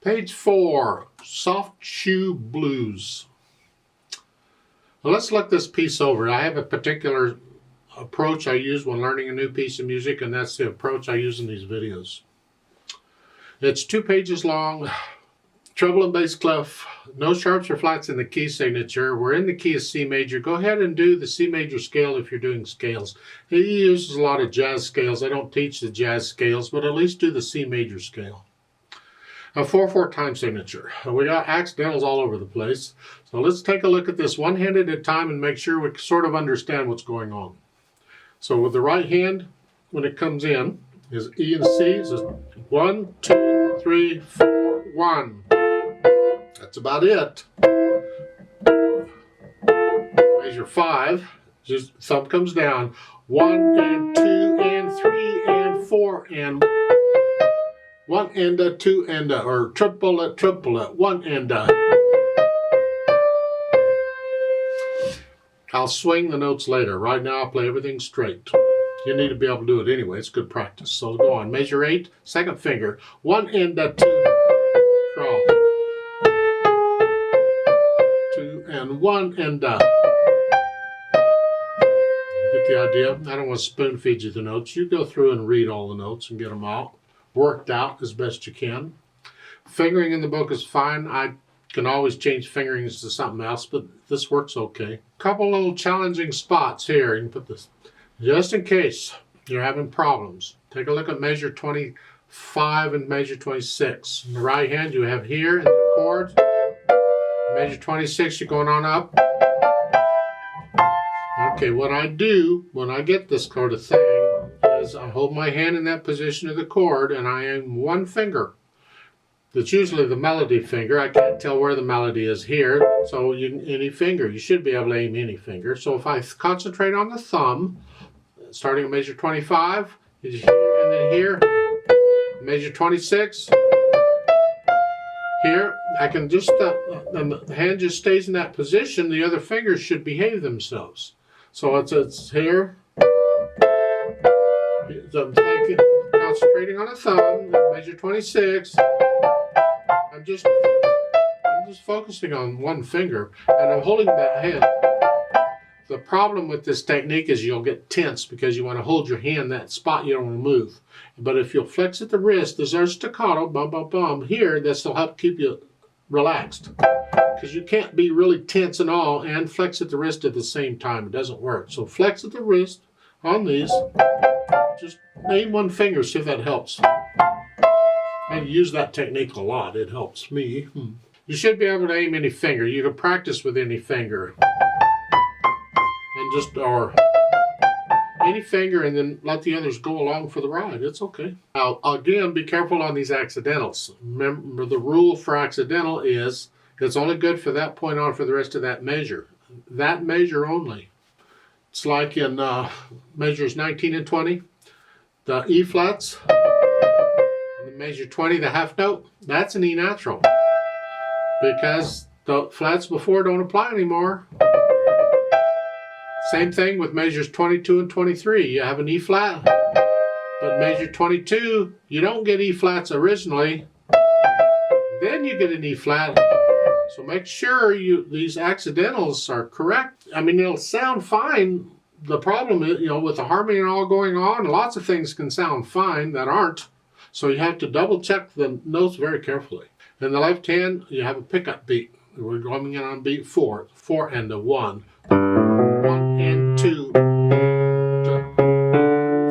Page 4, Soft Shoe Blues. Well, let's look this piece over. I have a particular approach I use when learning a new piece of music, and that's the approach I use in these videos. It's 2 pages long, treble and bass clef, no sharps or flats in the key signature. We're in the key of C major. Go ahead and do the C major scale if you're doing scales. He uses a lot of jazz scales. I don't teach the jazz scales, but at least do the C major scale. A 4/4 time signature. We got accidentals all over the place. So let's take a look at this one hand at a time and make sure we sort of understand what's going on. So with the right hand, when it comes in, is E and C. So 1, 2, 3, 4, 1. That's about it. Measure 5. Just thumb comes down. 1 and 2 and 3 and 4 and 1 and a 2 and a, or triplet, 1 and a. I'll swing the notes later. Right now I'll play everything straight. You need to be able to do it anyway. It's good practice. So go on. Measure 8, second finger. 1 and a 2. Crawl. 2 and 1 and a. Get the idea? I don't want to spoon feed you the notes. You go through and read all the notes and get them out. Worked out as best you can. Fingering in the book is fine. I can always change fingerings to something else, but this works okay. Couple little challenging spots here. You can put this just in case you're having problems. Take a look at measure 25 and measure 26. In the right hand you have here in the chords. Measure 26, you're going on up. Okay, what I do when I get this sort of thing is I hold my hand in that position of the chord and I aim one finger. That's usually the melody finger. I can't tell where the melody is here, so any finger. You should be able to aim any finger. So if I concentrate on the thumb, starting at measure 25, is here and then here, measure 26, here, I can just, the hand just stays in that position. The other fingers should behave themselves. So it's here. So I'm concentrating on a thumb, measure 26. I'm just focusing on one finger, and I'm holding that hand. The problem with this technique is you'll get tense because you want to hold your hand that spot you don't want to move. But if you'll flex at the wrist, there's our staccato, bum, bum, bum. Here, this will help keep you relaxed. Because you can't be really tense and all and flex at the wrist at the same time. It doesn't work. So flex at the wrist on these. Just aim one finger, see if that helps. I use that technique a lot. It helps me. You should be able to aim any finger. You can practice with any finger. And or any finger and then let the others go along for the ride. It's okay. Now, again, be careful on these accidentals. Remember, the rule for accidental is it's only good for that point on for the rest of that measure. That measure only. It's like in measures 19 and 20. The E flats, and the measure 20, the half note, that's an E natural. Because the flats before don't apply anymore. Same thing with measures 22 and 23. You have an E flat, but measure 22, you don't get E flats originally. Then you get an E flat. So make sure these accidentals are correct. I mean, it'll sound fine. The problem is, with the harmony and all going on, lots of things can sound fine that aren't. So you have to double check the notes very carefully. In the left hand, you have a pickup beat. We're going in on beat 4. 4 and a 1. 1 and 2.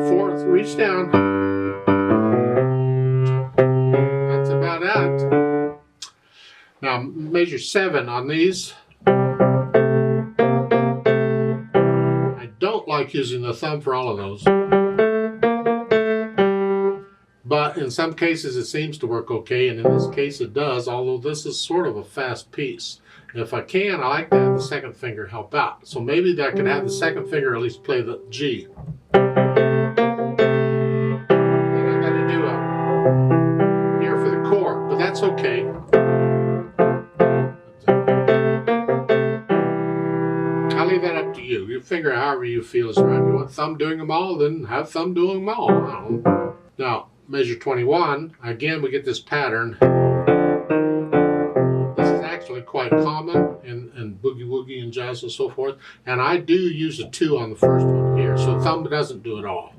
4, reach down. That's about it. Now measure 7 on these. Don't like using the thumb for all of those, but in some cases it seems to work okay, and in this case it does, although this is sort of a fast piece. If I can, I like to have the second finger help out, so maybe I could have the second finger at least play the G. Then I got to do a here for the chord, but that's okay. I'll leave that up to you. You figure however you feel is right. If you want thumb doing them all, then have thumb doing them all. Now, measure 21, again we get this pattern. jazz and so forth. And I do use a 2 on the first one here, so thumb doesn't do it all.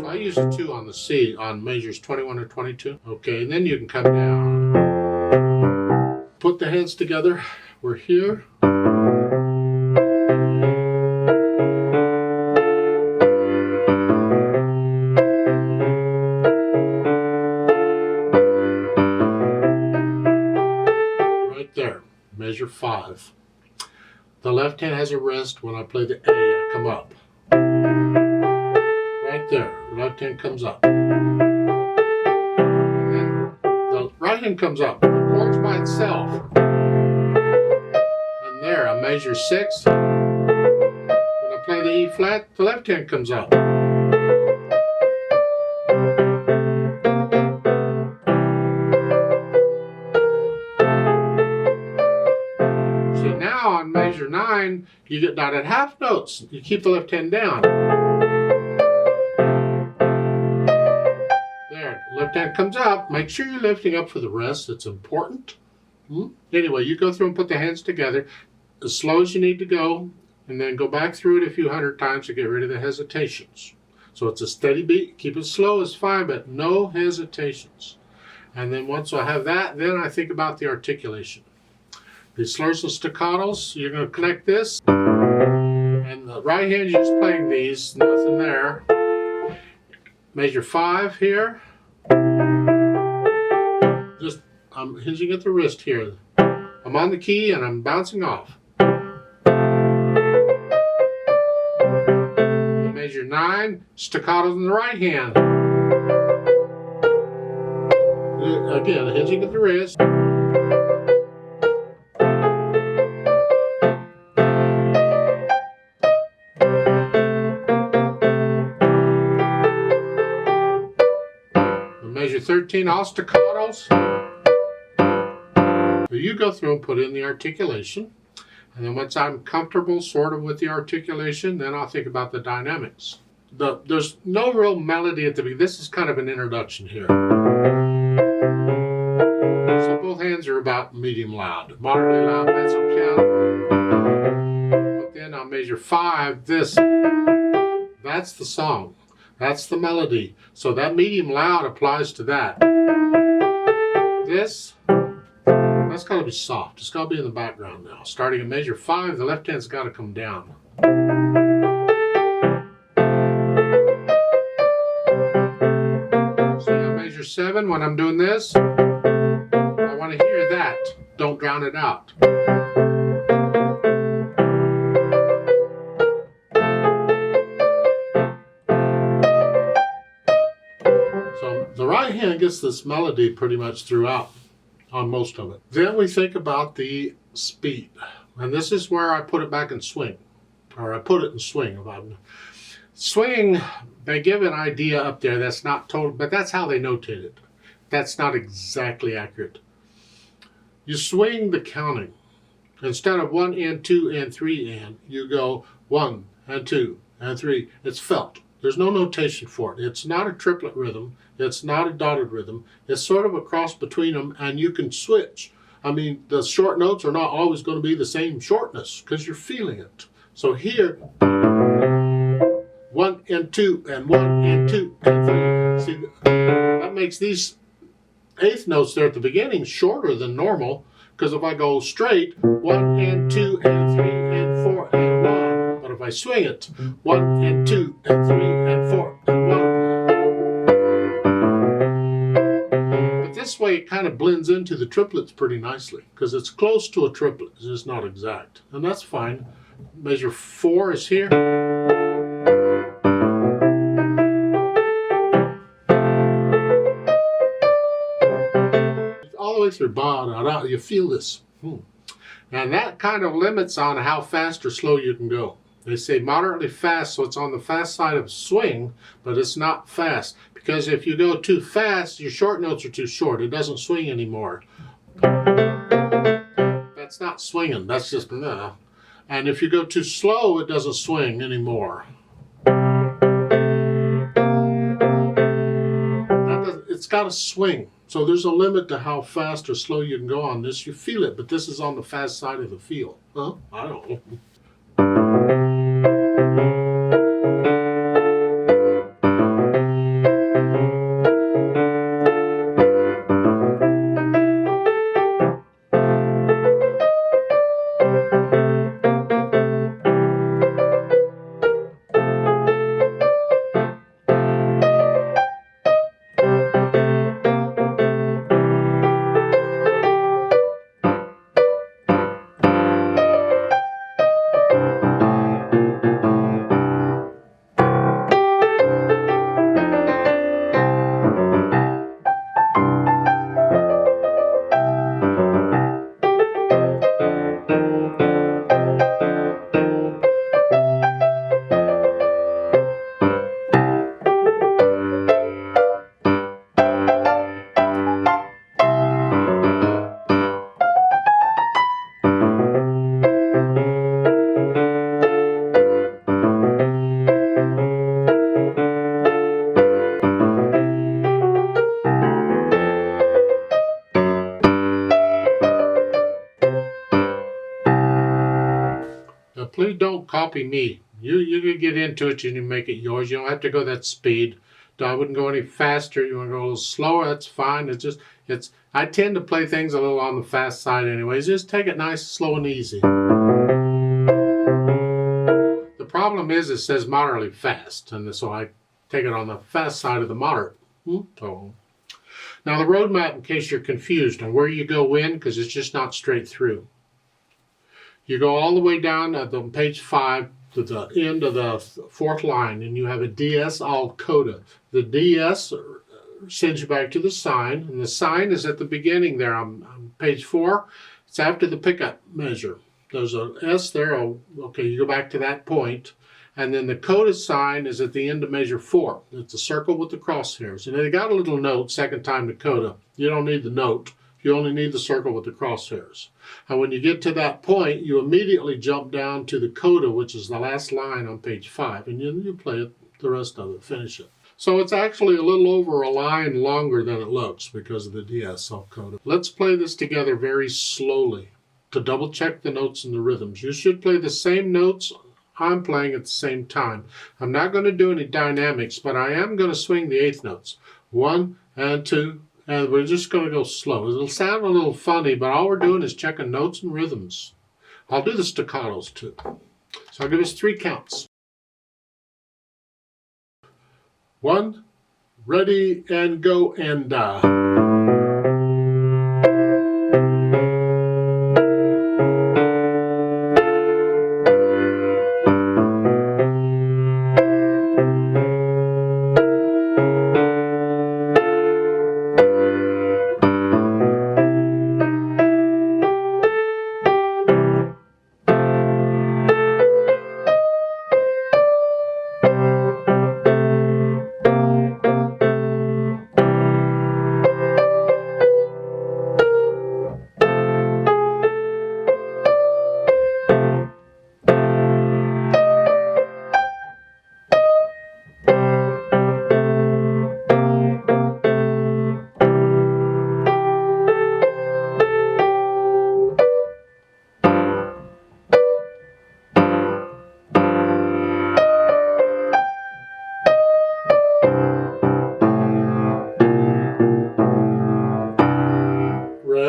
So I use a 2 on the C on measures 21 or 22. Okay, and then you can come down. Put the hands together. We're here. There, measure 5. The left hand has a rest. When I play the A, I come up. Right there, the left hand comes up. And then the right hand comes up. The chord's by itself. And there, I measure 6. When I play the E flat, the left hand comes up. Now on measure 9, you get dotted half notes. You keep the left hand down. There, left hand comes up. Make sure you're lifting up for the rest. It's important. Anyway, you go through and put the hands together as slow as you need to go, and then go back through it a few hundred times to get rid of the hesitations. So it's a steady beat. Keep it slow is fine, but no hesitations. And then once I have that, then I think about the articulation. These slurs and staccatos, you're going to connect this, and the right hand you're just playing these, nothing there. Measure 5 here. Just, I'm hinging at the wrist here. I'm on the key and I'm bouncing off. Measure 9, staccatos in the right hand. Again, hinging at the wrist. Measure 13, all staccatos. So you go through and put in the articulation. And then once I'm comfortable sort of with the articulation, then I'll think about the dynamics. There's no real melody at the beginning. This is kind of an introduction here. So both hands are about medium loud. Moderately loud, mezzo piano. But then on measure 5, that's the song. That's the melody. So that medium loud applies to that. That's got to be soft. It's got to be in the background now. Starting at measure 5, the left hand's got to come down. See, on measure 7, when I'm doing this, I want to hear that. Don't drown it out. The right hand gets this melody pretty much throughout on most of it. Then we think about the speed. And this is where I put it back in swing. Or I put it in swing. Swing, they give an idea up there that's not total, but that's how they notate it. That's not exactly accurate. You swing the counting. Instead of 1 and 2 and 3 and, you go 1 and 2 and 3. It's felt. There's no notation for it. It's not a triplet rhythm. It's not a dotted rhythm. It's sort of a cross between them, and you can switch. I mean, the short notes are not always going to be the same shortness because you're feeling it. So here, 1 and 2 and 1 and 2 and 3. See, that makes these eighth notes there at the beginning shorter than normal, because if I go straight, 1 and 2 and 3 and 4 and 1. But if I swing it, 1 and 2 and 3 and 4 and 1. This way it kind of blends into the triplets pretty nicely because it's close to a triplet. It's just not exact. And that's fine. Measure 4 is here. All the way through ba da da, you feel this. And that kind of limits on how fast or slow you can go. They say moderately fast, so it's on the fast side of swing, but it's not fast. Because if you go too fast, your short notes are too short. It doesn't swing anymore. That's not swinging. That's just nah. And if you go too slow, it doesn't swing anymore. it's got to swing. So there's a limit to how fast or slow you can go on this. You feel it, but this is on the fast side of the feel. Huh? I don't know. Now, please don't copy me. You can get into it and you make it yours. You don't have to go that speed. I wouldn't go any faster. You want to go a little slower, that's fine. I tend to play things a little on the fast side anyways. Just take it nice, slow, and easy. The problem is it says moderately fast, and so I take it on the fast side of the moderate. So, now the road map, in case you're confused on where you go in, because it's just not straight through. You go all the way down at the page 5 to the end of the fourth line, and you have a DS all coda. The DS sends you back to the sign, and the sign is at the beginning there on page 4. It's after the pickup measure. There's a S there. Okay, you go back to that point, and then the coda sign is at the end of measure 4. It's a circle with the crosshairs, and it got a little note second time to coda. You don't need the note. You only need the circle with the crosshairs. And when you get to that point, you immediately jump down to the coda, which is the last line on page 5, and you play it, the rest of it, finish it. So it's actually a little over a line longer than it looks because of the DSL coda. Let's play this together very slowly to double check the notes and the rhythms. You should play the same notes I'm playing at the same time. I'm not going to do any dynamics, but I am going to swing the eighth notes. 1 and 2. And we're just going to go slow. It'll sound a little funny, but all we're doing is checking notes and rhythms. I'll do the staccatos too. So I'll give us 3 counts. 1, ready, and go, and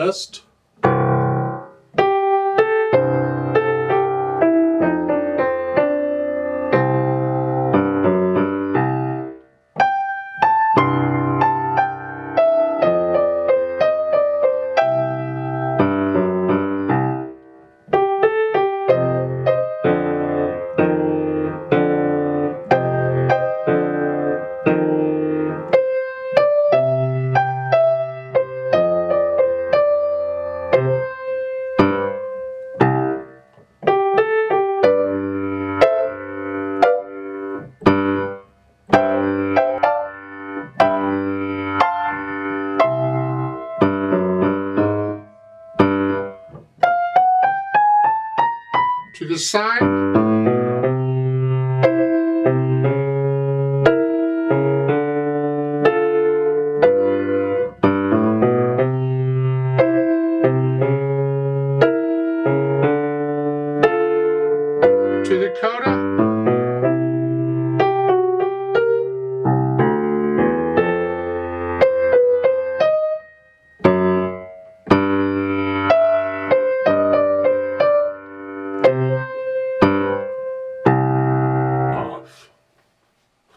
rest. To the side. Dakota.